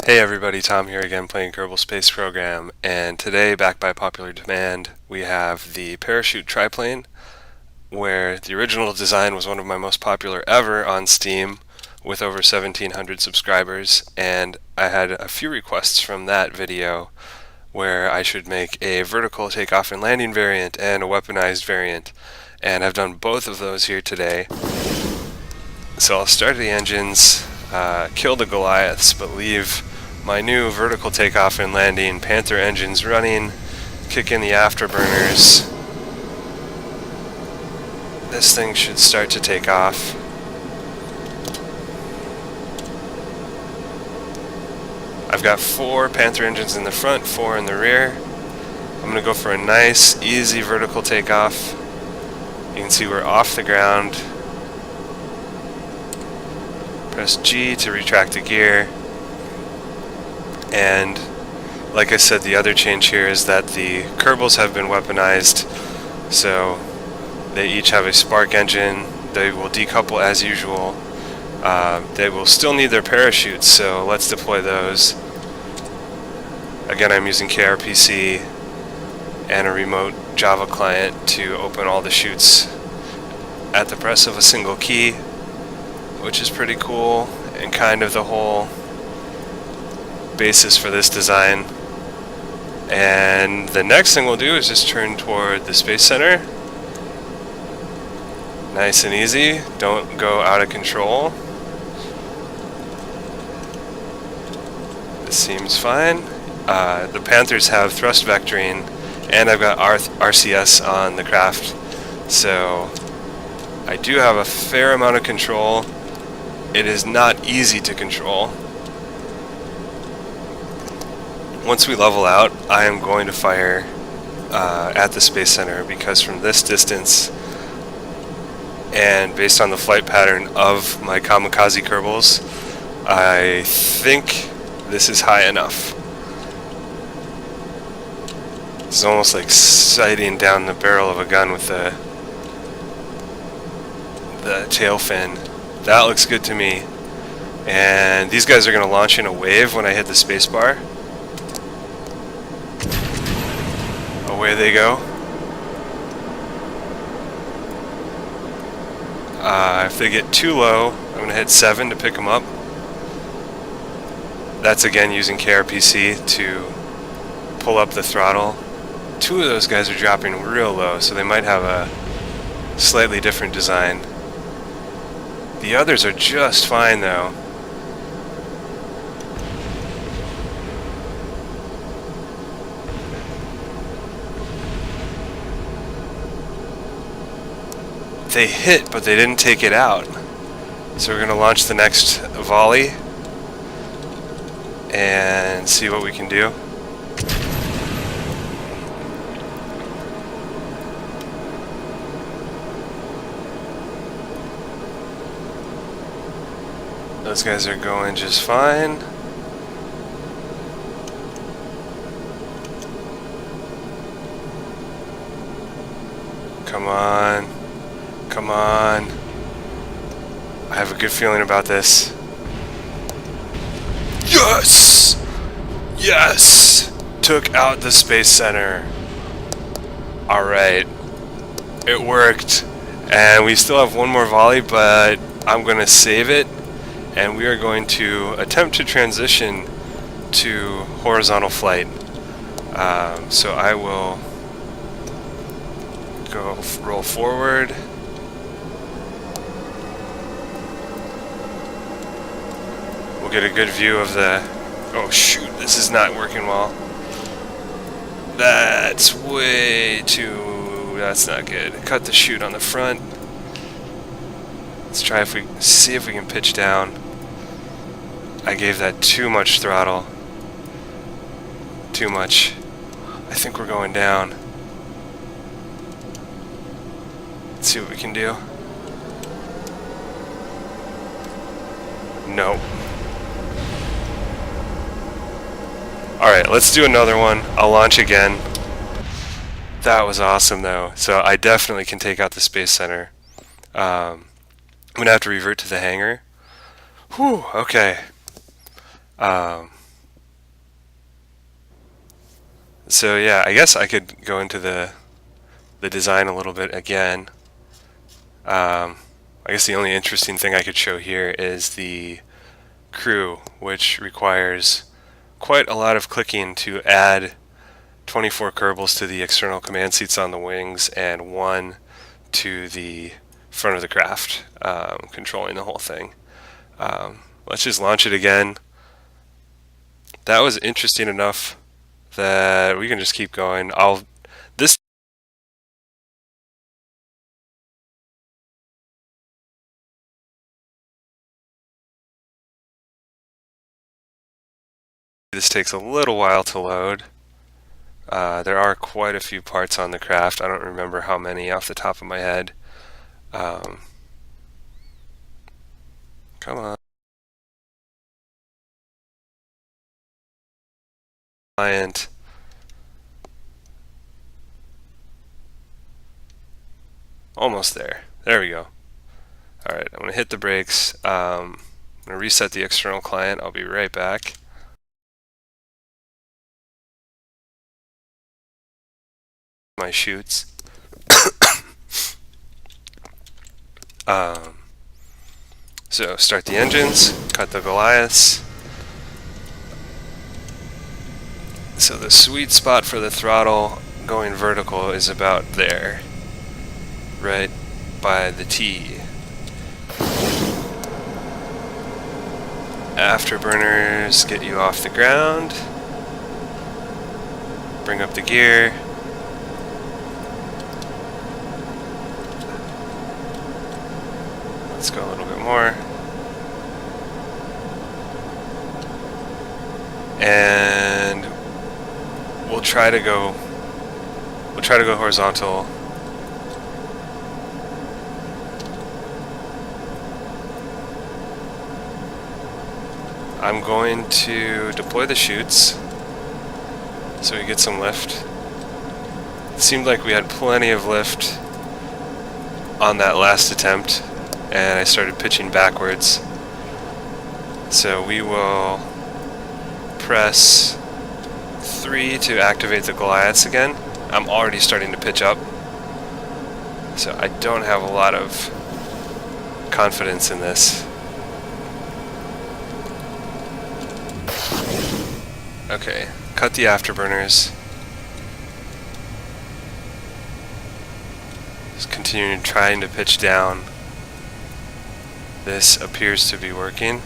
Hey everybody, Tom here again playing Kerbal Space Program, and today, back by popular demand, we have the parachute triplane, where the original design was one of my most popular ever on Steam with over 1,700 subscribers, and I had a few requests from that video where I should make a vertical takeoff and landing variant and a weaponized variant, and I've done both of those here today. So I'll start the engines, kill the Goliaths, but leave my new vertical takeoff and landing Panther engines running, kick in the afterburners. This thing should start to take off. I've got 4 Panther engines in the front, 4 in the rear. I'm going to go for a nice, easy vertical takeoff. You can see we're off the ground. Press G to retract the gear. And like I said, the other change here is that the Kerbals have been weaponized, so they each have a spark engine. They will decouple as usual. They will still need their parachutes, so let's deploy those. Again, I'm using KRPC and a remote Java client to open all the chutes at the press of a single key, which is pretty cool and kind of the whole basis for this design. And the next thing we'll do is just turn toward the Space Center. Nice and easy, don't go out of control. This seems fine. The Panthers have thrust vectoring, and I've got RCS on the craft, so I do have a fair amount of control. It is not easy to control. Once we level out, I am going to fire at the Space Center, because from this distance and based on the flight pattern of my Kamikaze Kerbals, I think this is high enough. It's almost like sighting down the barrel of a gun with the tail fin. That looks good to me. And these guys are going to launch in a wave when I hit the spacebar. Away they go. If they get too low, I'm going to hit 7 to pick them up. That's again using KRPC to pull up the throttle. 2 of those guys are dropping real low, so they might have a slightly different design. The others are just fine though. They hit, but they didn't take it out. So we're going to launch the next volley and see what we can do. Those guys are going just fine. Come on. Come on. I have a good feeling about this. Yes! Yes! Took out the Space Center. Alright. It worked. And we still have one more volley, but I'm going to save it. And we are going to attempt to transition to horizontal flight. So I will roll forward. We'll get a good view of the... Oh shoot, this is not working well. That's way too... That's not good. Cut the chute on the front. Let's try see if we can pitch down. I gave that too much throttle. Too much. I think we're going down. Let's see what we can do. Nope. Alright, let's do another one. I'll launch again. That was awesome though. So I definitely can take out the Space Center. I'm going to have to revert to the hangar. Whew, okay. So yeah, I guess I could go into the design a little bit again. I guess the only interesting thing I could show here is the crew, which requires quite a lot of clicking to add 24 kerbals to the external command seats on the wings and one to the front of the craft, controlling the whole thing. Let's just launch it again. That was interesting enough that we can just keep going. This takes a little while to load. There are quite a few parts on the craft. I don't remember how many off the top of my head. Come on. Client. Almost there. There we go. Alright, I'm going to hit the brakes. I'm going to reset the external client. I'll be right back. My chutes. So start the engines, cut the Goliaths. So the sweet spot for the throttle going vertical is about there, right by the T. Afterburners get you off the ground. Bring up the gear. Let's go a little bit more. And we'll try to go horizontal. I'm going to deploy the chutes so we get some lift. It seemed like we had plenty of lift on that last attempt, and I started pitching backwards. So we will press 3 to activate the Goliaths again. I'm already starting to pitch up, so I don't have a lot of confidence in this. Okay, cut the afterburners. Just continuing trying to pitch down. This appears to be working.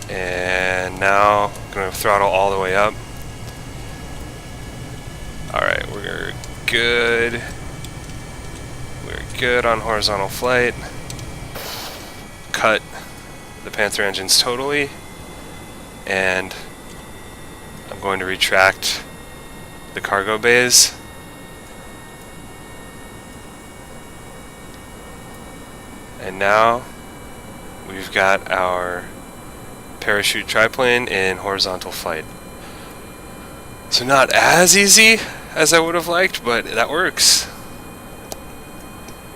And now I'm going to throttle all the way up. Alright, we're good. We're good on horizontal flight. Cut the Panther engines totally, and I'm going to retract the cargo bays. And now we've got our parachute triplane in horizontal flight. So not as easy as I would have liked, but that works.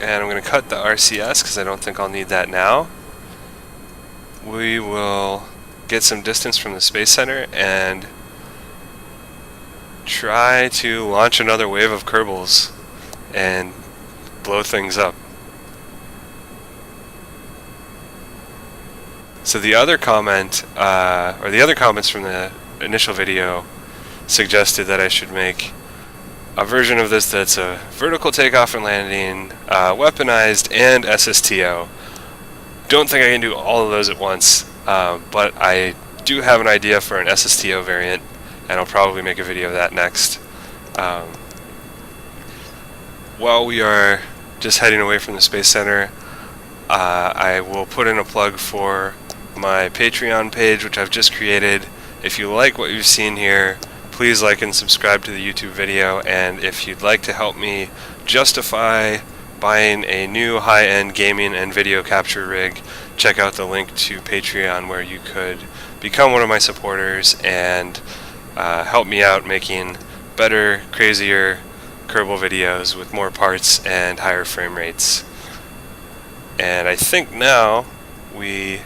And I'm going to cut the RCS because I don't think I'll need that now. We will get some distance from the Space Center and try to launch another wave of Kerbals and blow things up. So the other comment, or the other comments from the initial video suggested that I should make a version of this that's a vertical takeoff and landing, weaponized, and SSTO. Don't think I can do all of those at once, but I do have an idea for an SSTO variant, and I'll probably make a video of that next. While we are just heading away from the Space Center, I will put in a plug for my Patreon page, which I've just created. If you like what you've seen here, please like and subscribe to the YouTube video, and if you'd like to help me justify buying a new high-end gaming and video capture rig, check out the link to Patreon where you could become one of my supporters and help me out making better, crazier Kerbal videos with more parts and higher frame rates. And I think now we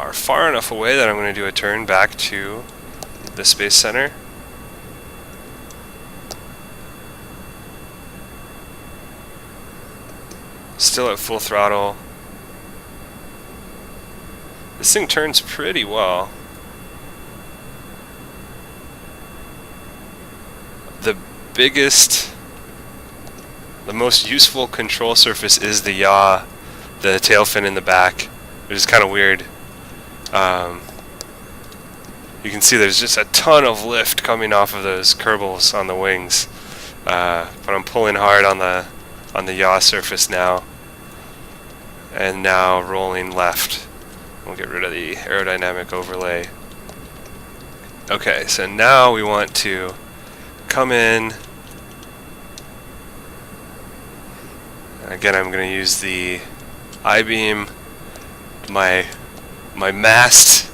are far enough away that I'm going to do a turn back to the Space Center. Still at full throttle. This thing turns pretty well. The most useful control surface is the yaw, the tail fin in the back, which is kind of weird. You can see there's just a ton of lift coming off of those kerbals on the wings, but I'm pulling hard on the yaw surface now, and now rolling left. We'll get rid of the aerodynamic overlay. Okay, so now we want to come in. Again, I'm going to use the I-beam, my mast.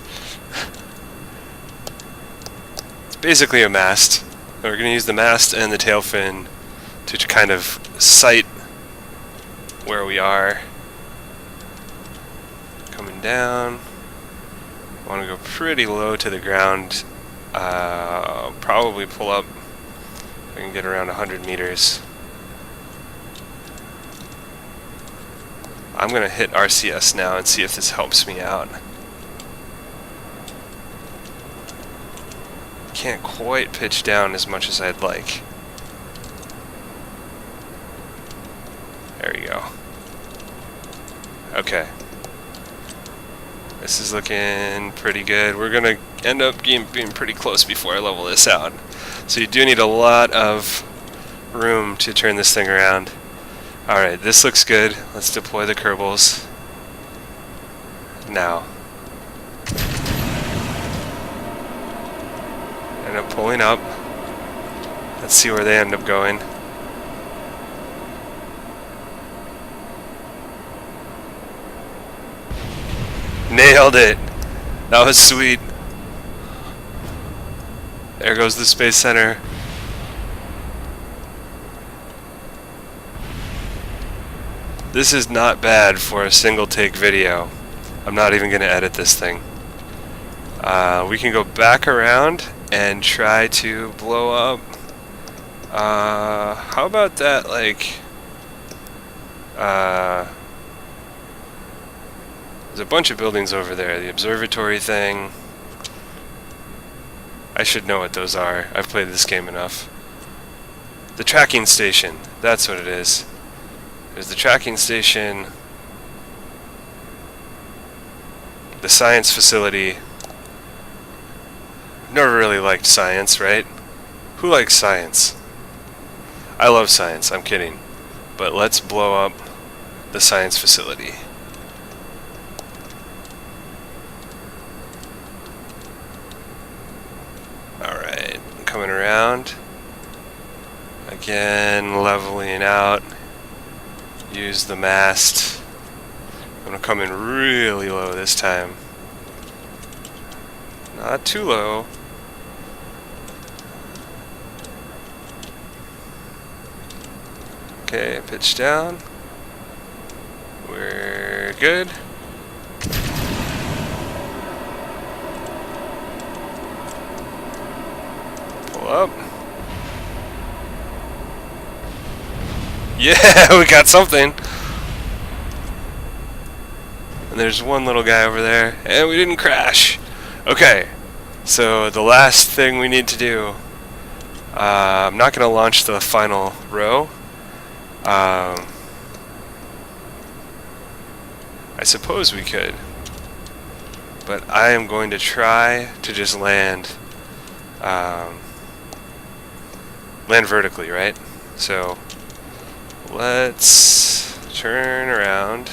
It's basically a mast. We're going to use the mast and the tail fin to kind of sight where we are. Coming down. I want to go pretty low to the ground. Probably pull up. I can get around 100 meters. I'm going to hit RCS now and see if this helps me out. Can't quite pitch down as much as I'd like. There we go. Okay. This is looking pretty good. We're going to end up being pretty close before I level this out. So you do need a lot of room to turn this thing around. Alright, this looks good. Let's deploy the kerbals. Now. End up pulling up. Let's see where they end up going. Nailed it! That was sweet. There goes the Space Center. This is not bad for a single take video. I'm not even going to edit this thing. We can go back around and try to blow up. How about that, like... there's a bunch of buildings over there. The observatory thing. I should know what those are. I've played this game enough. The tracking station. That's what it is. There's the tracking station, the science facility. I've never really liked science, right? Who likes science? I love science, I'm kidding. But let's blow up the science facility. Alright, coming around. Again, leveling out. Use the mast. I'm going to come in really low this time. Not too low. Okay, pitch down. We're good. Pull up. Yeah, we got something. And there's one little guy over there, and we didn't crash. Okay, so the last thing we need to do, I'm not going to launch the final row. I suppose we could, but I am going to try to just land vertically, right? So let's turn around.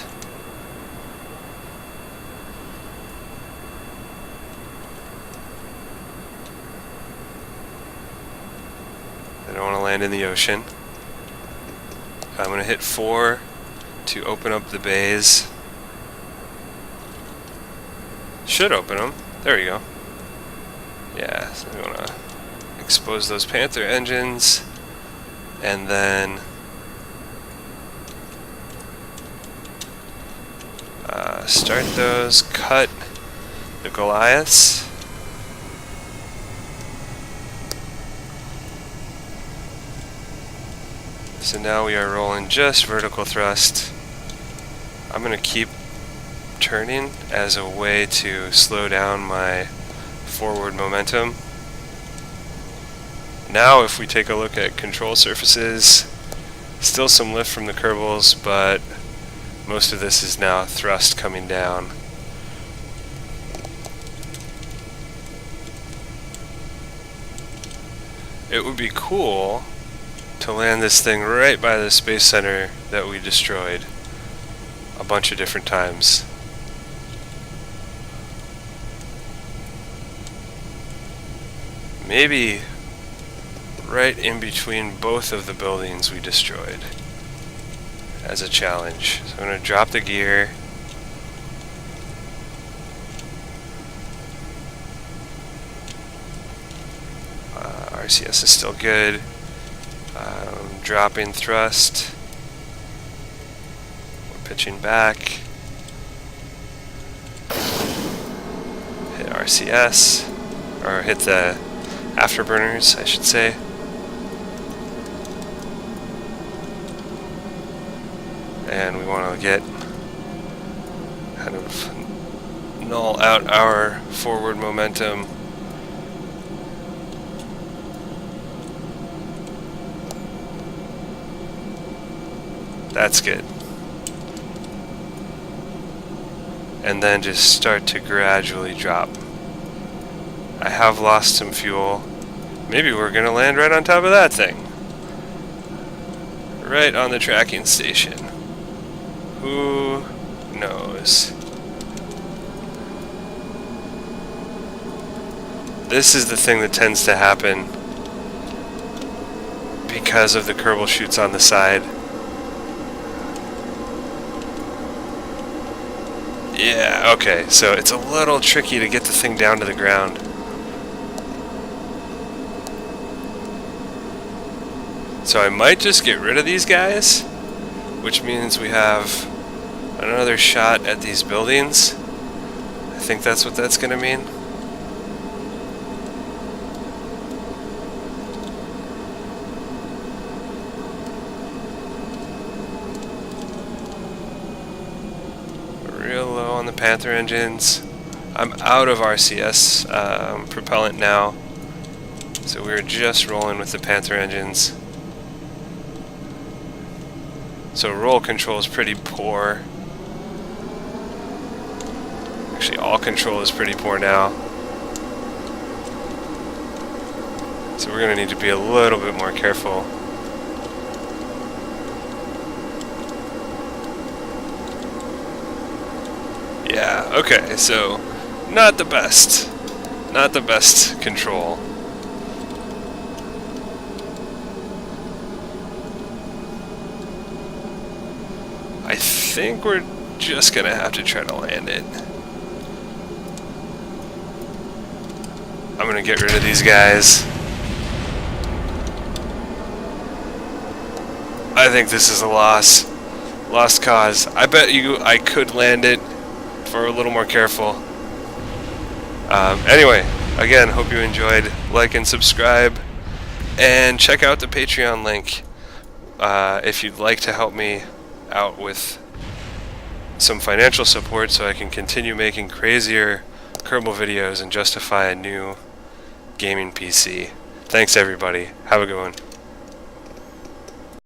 I don't want to land in the ocean. I'm going to hit 4 to open up the bays. Should open them. There we go. Yeah, so we want to expose those Panther engines, and then start those, cut the Goliaths. So now we are rolling just vertical thrust. I'm going to keep turning as a way to slow down my forward momentum. Now if we take a look at control surfaces, still some lift from the kerbals, but most of this is now thrust coming down. It would be cool to land this thing right by the space center that we destroyed a bunch of different times. Maybe right in between both of the buildings we destroyed as a challenge. So I'm going to drop the gear. RCS is still good. Dropping thrust. We're pitching back. Hit RCS, or hit the afterburners, I should say. And we want to get kind of null out our forward momentum. That's good. And then just start to gradually drop. I have lost some fuel. Maybe we're going to land right on top of that thing. Right on the tracking station. Who knows? This is the thing that tends to happen because of the Kerbal chutes on the side. Yeah, okay, so it's a little tricky to get the thing down to the ground. So I might just get rid of these guys, which means we have another shot at these buildings. I think that's what that's going to mean. Real low on the Panther engines. I'm out of RCS propellant now, so we're just rolling with the Panther engines. So roll control is pretty poor. Actually, all control is pretty poor now. So we're going to need to be a little bit more careful. Yeah, okay, so not the best. Not the best control. I think we're just gonna have to try to land it. I'm gonna get rid of these guys. I think this is a loss. Lost cause. I bet you I could land it if we're a little more careful. Anyway, again, hope you enjoyed. Like and subscribe. And check out the Patreon link if you'd like to help me out with some financial support so I can continue making crazier Kerbal videos and justify a new gaming PC. Thanks everybody. Have a good one.